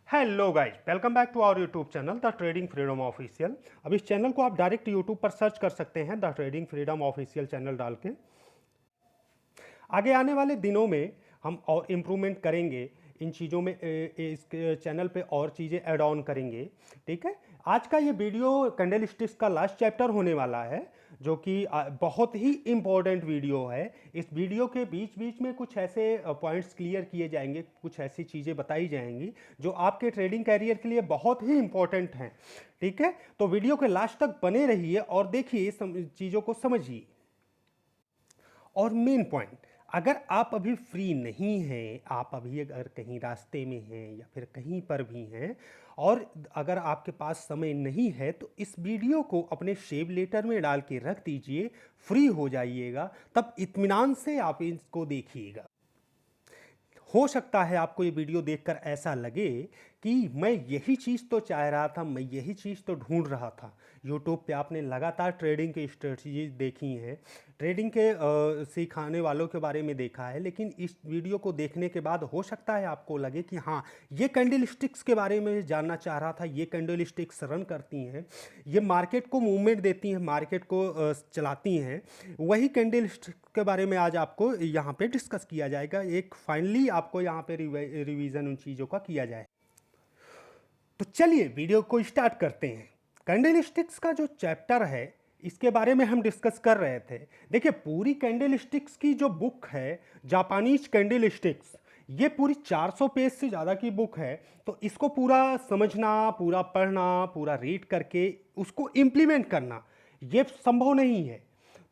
Hello guys, welcome back to our YouTube channel the trading freedom official. अब इस channel को आप direct YouTube पर सर्च कर सकते हैं, the trading freedom official channel डाल के। आगे आने वाले दिनों में हम और इम्प्रूवमेंट करेंगे इन चीज़ों में, इस चैनल पे और चीज़ें ऐड ऑन करेंगे। ठीक है, आज का ये वीडियो कैंडल स्टिक्स का लास्ट चैप्टर होने वाला है, जो कि बहुत ही इम्पोर्टेंट वीडियो है। इस वीडियो के बीच बीच में कुछ ऐसे पॉइंट्स क्लियर किए जाएंगे, कुछ ऐसी चीज़ें बताई जाएंगी जो आपके ट्रेडिंग कैरियर के लिए बहुत ही इम्पोर्टेंट हैं। ठीक है, तो वीडियो के लास्ट तक बने रहिए और देखिए, चीज़ों को समझिए। और मेन पॉइंट, अगर आप अभी फ्री नहीं हैं, आप अभी अगर कहीं रास्ते में हैं या फिर कहीं पर भी हैं और अगर आपके पास समय नहीं है, तो इस वीडियो को अपने सेव लेटर में डाल के रख दीजिए, फ्री हो जाइएगा, तब इत्मीनान से आप इसको देखिएगा। हो सकता है आपको ये वीडियो देखकर ऐसा लगे कि मैं यही चीज़ तो चाह रहा था, मैं यही चीज़ तो ढूंढ रहा था। यूट्यूब पे आपने लगातार ट्रेडिंग की स्ट्रेटजी देखी हैं, ट्रेडिंग के सिखाने वालों के बारे में देखा है, लेकिन इस वीडियो को देखने के बाद हो सकता है आपको लगे कि हाँ, ये कैंडल स्टिक्स के बारे में जानना चाह रहा था। ये कैंडल स्टिक्स रन करती हैं, ये मार्केट को मूवमेंट देती हैं, मार्केट को चलाती हैं। वही कैंडल स्टिक्स के बारे में आज आपको यहाँ पे डिस्कस किया जाएगा। एक फाइनली आपको यहाँ पे रिवीजन उन चीज़ों का किया जाए। तो चलिए वीडियो को स्टार्ट करते हैं। कैंडल स्टिक्स का जो चैप्टर है, इसके बारे में हम डिस्कस कर रहे थे। देखिए, पूरी कैंडल स्टिक्स की जो बुक है, जापानीज कैंडल स्टिक्स, ये पूरी 400 पेज से ज़्यादा की बुक है। तो इसको पूरा समझना, पूरा पढ़ना, पूरा रीड करके उसको इम्प्लीमेंट करना ये संभव नहीं है।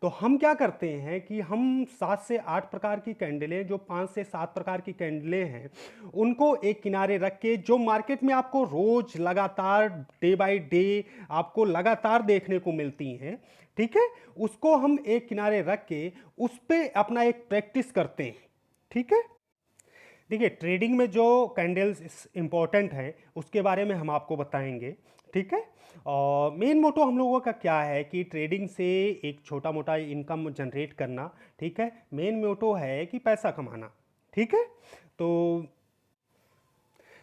तो हम क्या करते हैं कि हम 7 से 8 प्रकार की कैंडलें, जो 5 से 7 प्रकार की कैंडलें हैं, उनको एक किनारे रख के, जो मार्केट में आपको रोज लगातार डे बाय डे आपको लगातार देखने को मिलती हैं, ठीक है, उसको हम एक किनारे रख के उस पर अपना एक प्रैक्टिस करते हैं। ठीक है, देखिए, ट्रेडिंग में जो कैंडल्स इंपॉर्टेंट हैं उसके बारे में हम आपको बताएंगे। ठीक है, और मेन मोटो हम लोगों का क्या है कि ट्रेडिंग से एक छोटा मोटा इनकम जनरेट करना। ठीक है, मेन मोटो है कि पैसा कमाना। ठीक है, तो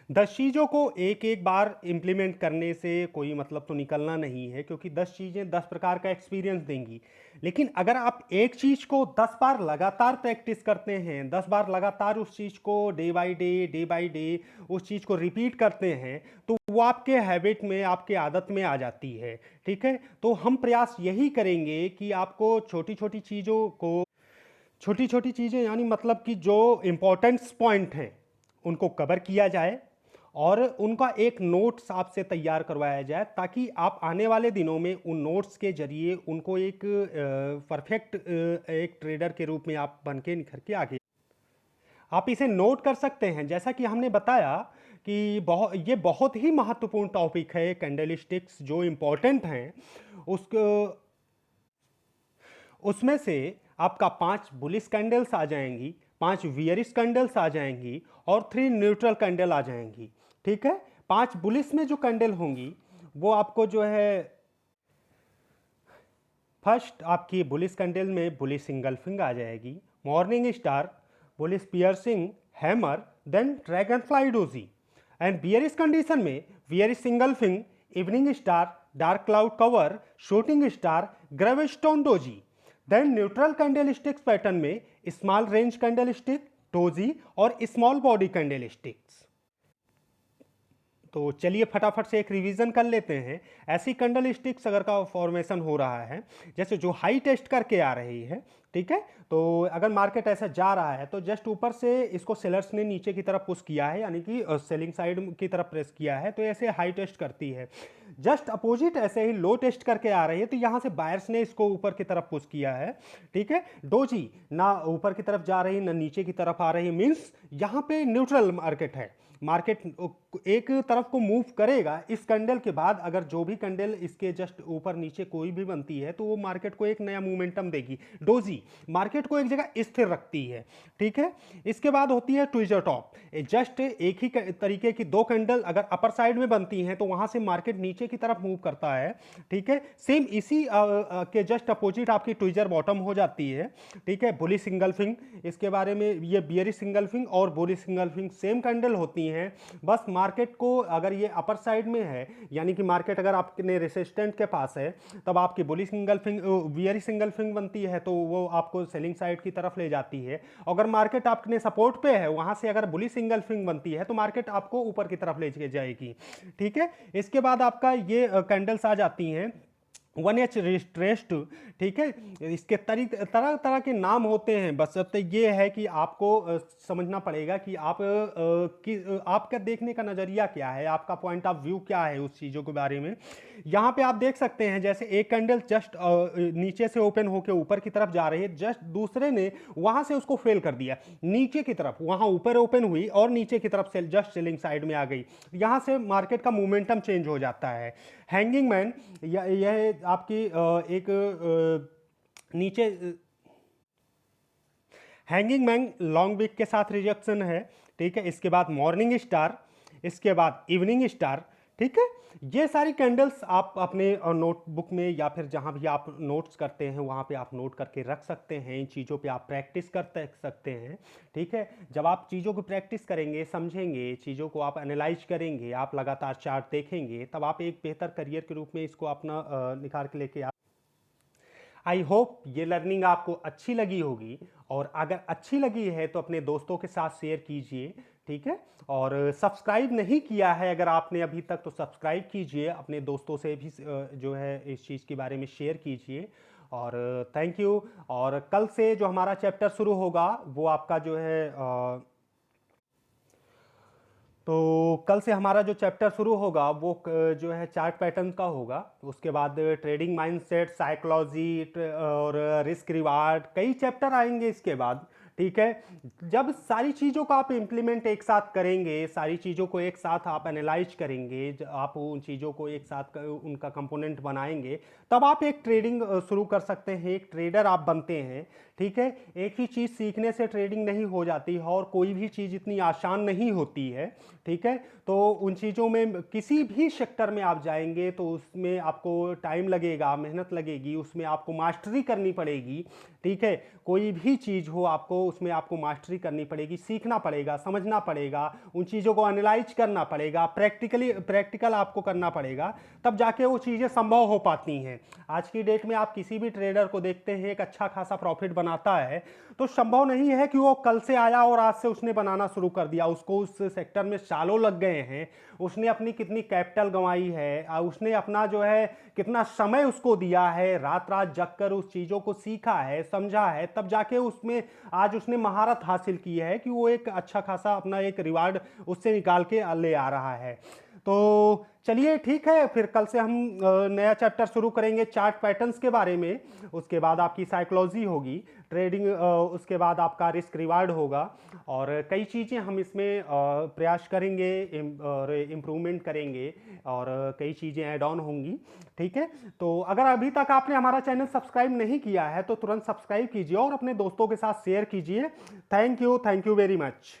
10 चीज़ों को एक एक बार इम्प्लीमेंट करने से कोई मतलब तो निकलना नहीं है, क्योंकि 10 चीज़ें 10 प्रकार का एक्सपीरियंस देंगी। लेकिन अगर आप एक चीज़ को 10 बार लगातार प्रैक्टिस करते हैं, 10 बार लगातार उस चीज़ को डे बाय डे उस चीज़ को रिपीट करते हैं, तो वो आपके हैबिट में, आपके आदत में आ जाती है। ठीक है, तो हम प्रयास यही करेंगे कि आपको छोटी छोटी चीज़ें, यानी मतलब कि जो इंपॉर्टेंट्स पॉइंट हैं उनको कवर किया जाए और उनका एक नोट्स आपसे तैयार करवाया जाए, ताकि आप आने वाले दिनों में उन नोट्स के जरिए उनको एक परफेक्ट एक ट्रेडर के रूप में आप बन के निखर के आगे आप इसे नोट कर सकते हैं। जैसा कि हमने बताया कि ये बहुत ही महत्वपूर्ण टॉपिक है। कैंडल स्टिक्स जो इम्पोर्टेंट हैं उसको, उसमें से आपका 5 बुलिश कैंडल्स आ जाएंगी, 5 वियरिश कैंडल्स आ जाएंगी और 3 न्यूट्रल कैंडल आ जाएंगी। ठीक है, 5 बुलिश में जो कैंडल होंगी वो आपको जो है, फर्स्ट आपकी बुलिश कैंडल में बुलिश इंगल्फिंग आ जाएगी, morning star, bullish piercing, hammer, then dragonfly doji. And bearish condition में bearish engulfing, evening star, dark cloud cover, shooting star, gravestone doji. Then neutral candlesticks pattern में small range candlestick, doji और small body candlesticks. तो चलिए फटाफट से एक revision कर लेते हैं। ऐसी कैंडल स्टिक्स अगर का फॉर्मेशन हो रहा है, जैसे जो हाई टेस्ट करके आ रही है, ठीक है, तो अगर मार्केट ऐसा जा रहा है तो जस्ट ऊपर से इसको सेलर्स ने नीचे की तरफ पुश किया है, यानी कि सेलिंग साइड की तरफ प्रेस किया है, तो ऐसे हाई टेस्ट करती है। जस्ट अपोजिट ऐसे ही लो टेस्ट करके आ रही है, तो यहाँ से बायर्स ने इसको ऊपर की तरफ पुश किया है। ठीक है, डोजी ना ऊपर की तरफ जा रही ना नीचे की तरफ आ रही, मीन्स यहाँ पे न्यूट्रल मार्केट है। मार्केट एक तरफ को मूव करेगा इस कैंडल के बाद। अगर जो भी कैंडल इसके जस्ट ऊपर नीचे कोई भी बनती है तो वो मार्केट को एक नया मोमेंटम देगी। डोजी मार्केट को एक जगह स्थिर रखती है। ठीक है, इसके बाद होती है ट्विजर टॉप। जस्ट एक ही तरीके की 2 कैंडल अगर अपर साइड में बनती हैं तो वहां से मार्केट नीचे की तरफ मूव करता है, ठीक है, सेम इसी के जस्ट अपोजिट आपकी ट्विजर बॉटम हो जाती है, ठीक है, बुलिश इंगल्फिंग, इसके बारे में ये बियरिश इंगल्फिंग और बुलिश इंगल्फिंग सेम कैंडल होती हैं। बस मार्केट को अगर ये अपर साइड में है, यानी कि मार्केट अगर आपने रेसिस्टेंट के पास है, तब आपकी बुलिश इंगल्फिंग बियरिश इंगल्फिंग बनती है, तो वो आपको सेलिंग साइड की तरफ ले जाती है। अगर मार्केट आपने सपोर्ट पे है, वहां से अगर बुलिश इंगल्फिंग बनती है तो मार्केट आपको ऊपर की तरफ ले जाएगी, ठीक है। इसके बाद आपका ये कैंडल्स आ जाती हैं 1H रिट्रेस्ड, ठीक है। इसके तरह तरह के नाम होते हैं, बस ये है कि आपको समझना पड़ेगा कि आपका देखने का नज़रिया क्या है, आपका पॉइंट ऑफ व्यू क्या है उस चीज़ों के बारे में। यहाँ पे आप देख सकते हैं जैसे एक कैंडल जस्ट नीचे से ओपन होकर ऊपर की तरफ जा रही है, जस्ट दूसरे ने वहाँ से उसको फेल कर दिया नीचे की तरफ, वहाँ ऊपर ओपन हुई और नीचे की तरफ से जस्ट सेलिंग साइड में आ गई, यहाँ से मार्केट का मोमेंटम चेंज हो जाता है। हैंगिंग मैन यह आपकी एक नीचे हैंगिंग मैन लॉन्ग विक के साथ रिजेक्शन है, ठीक है। इसके बाद मॉर्निंग स्टार, इसके बाद इवनिंग स्टार, ठीक है। ये सारी कैंडल्स आप अपने नोटबुक में या फिर जहां भी आप नोट्स करते हैं वहां पे आप नोट करके रख सकते हैं। इन चीज़ों पे आप प्रैक्टिस कर सकते हैं, ठीक है। जब आप चीज़ों को प्रैक्टिस करेंगे, समझेंगे, चीज़ों को आप एनालाइज करेंगे, आप लगातार चार्ट देखेंगे, तब आप एक बेहतर करियर के रूप में इसको अपना निखार के लेके आई होप ये लर्निंग आपको अच्छी लगी होगी, और अगर अच्छी लगी है तो अपने दोस्तों के साथ शेयर कीजिए, ठीक है। और सब्सक्राइब नहीं किया है अगर आपने अभी तक, तो सब्सक्राइब कीजिए, अपने दोस्तों से भी जो है इस चीज़ के बारे में शेयर कीजिए। और थैंक यू। और कल से जो हमारा चैप्टर शुरू होगा वो आपका जो है तो कल से हमारा जो चैप्टर शुरू होगा वो जो है चार्ट पैटर्न का होगा। उसके बाद ट्रेडिंग माइंडसेट, साइकोलॉजी और रिस्क रिवार्ड, कई चैप्टर आएंगे इसके बाद, ठीक है। जब सारी चीज़ों को आप इम्प्लीमेंट एक साथ करेंगे, सारी चीज़ों को एक साथ आप एनालाइज करेंगे, आप उन चीज़ों को एक साथ उनका कंपोनेंट बनाएंगे, तब आप एक ट्रेडिंग शुरू कर सकते हैं, एक ट्रेडर आप बनते हैं, ठीक है। एक ही चीज़ सीखने से ट्रेडिंग नहीं हो जाती है, और कोई भी चीज़ इतनी आसान नहीं होती है, ठीक है। तो उन चीज़ों में किसी भी सेक्टर में आप जाएंगे तो उसमें आपको टाइम लगेगा, मेहनत लगेगी, उसमें आपको मास्टरी करनी पड़ेगी, ठीक है। कोई भी चीज़ हो आपको उसमें आपको मास्टरी करनी पड़ेगी, सीखना पड़ेगा, समझना पड़ेगा, उन चीज़ों को एनालाइज करना पड़ेगा, प्रैक्टिकल आपको करना पड़ेगा, तब जाके वो चीज़ें संभव हो पाती हैं। आज की डेट में आप किसी भी ट्रेडर को देखते हैं एक अच्छा खासा प्रॉफिट बनाता है, तो संभव नहीं है कि वो कल से आया और आज से उसने बनाना शुरू कर दिया। उसको उस सेक्टर में सालों लग गए हैं, उसने अपनी कितनी कैपिटल गंवाई है, उसने अपना जो है कितना समय उसको दिया है, रात रात जग कर उस चीज़ों को सीखा है, समझा है, तब जाके उसमें आज उसने महारत हासिल की है कि वो एक अच्छा खासा अपना एक रिवार्ड उससे निकाल के ले आ रहा है। तो चलिए ठीक है, फिर कल से हम नया चैप्टर शुरू करेंगे चार्ट पैटर्न्स के बारे में। उसके बाद आपकी साइकोलॉजी होगी, ट्रेडिंग, उसके बाद आपका रिस्क रिवार्ड होगा, और कई चीज़ें हम इसमें प्रयास करेंगे और इम्प्रूवमेंट करेंगे, और कई चीज़ें ऐड ऑन होंगी, ठीक है। तो अगर अभी तक आपने हमारा चैनल सब्सक्राइब नहीं किया है तो तुरंत सब्सक्राइब कीजिए और अपने दोस्तों के साथ शेयर कीजिए। Thank you very much.